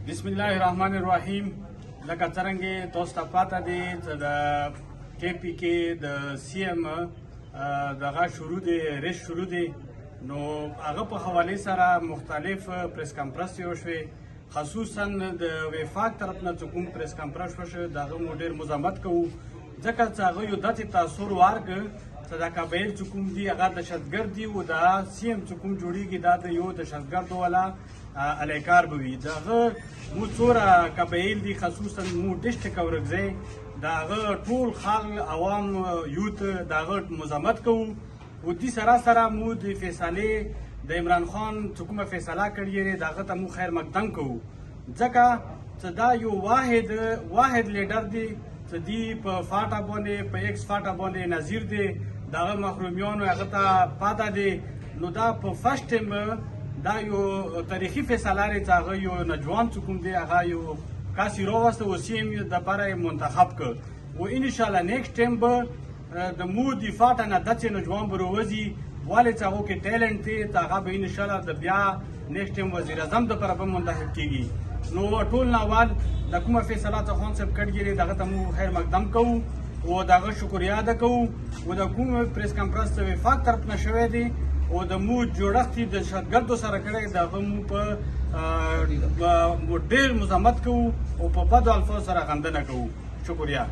بسم الله الرحمن الرحیم. لکه څرنګه تاسو ته پاته دی چې د کې پی کې د سی ایم دغه ریس شروع دی، نو هغه په حواله سره مختلف پریس کانفرنس وشوي، خصوصا د وفاق طرف نه کوم پریس کانفرنس وشو دغه مو ډیر مزاحمت کوو، ځکه چې هغه یو داسې تاثر ورکړ چې د قبایل چې کوم دي هغه دهشتګرد دي او د سی ام چې کوم جوړیږي دا د یو دهشتګردو والا الیکار به وي. دغه مو څوره قبایل دي، خصوصا مو ډسټرک اورګزی د هغه ټول خلک عوام یوت د هغه مزاحمت کوو او دې سره سره مو د فیصلې د عمران خان چې کومه فیصله کړې ده د هغه ته مو خیر مقدم کوو، ځکه چې دا یو واحد لیډر دی چې دی په فاټا باندې په ایکس فاټا باندې نظیر دی، دغه محرومیانو هغه ته پاته دی. نو دا په فرست ټایم دا یو تاریخي فیصله لري چې هغه یو نوجوان چې کوم دی هغه یو کاسي راوسته او سی ام دپاره منتخب کړ او انشاءالله نیکسټ ټایم به د مو د فاټا نه داسې نوجوان به راوځي ولې چې هغو کې ټیلنټ دی چې هغه به انشاءالله د بیا نیکسټ ټایم وزیر اعظم دپاره به منتخب کیږي. نو ټول ناول د کومه فیصله چې خان صاحب کړې دی دغه ته مو خیر مقدم کوو او دغه شکریه ادا کوو او د کوم پریس کانفرنس ته وفاق طرف نه شوی دی او د مو جوړښت د دهشتګردو سره کړی دغه مو په ډېر مزاحمت کوو او په بدو الفاظو سره غندنه کوو. شکریه.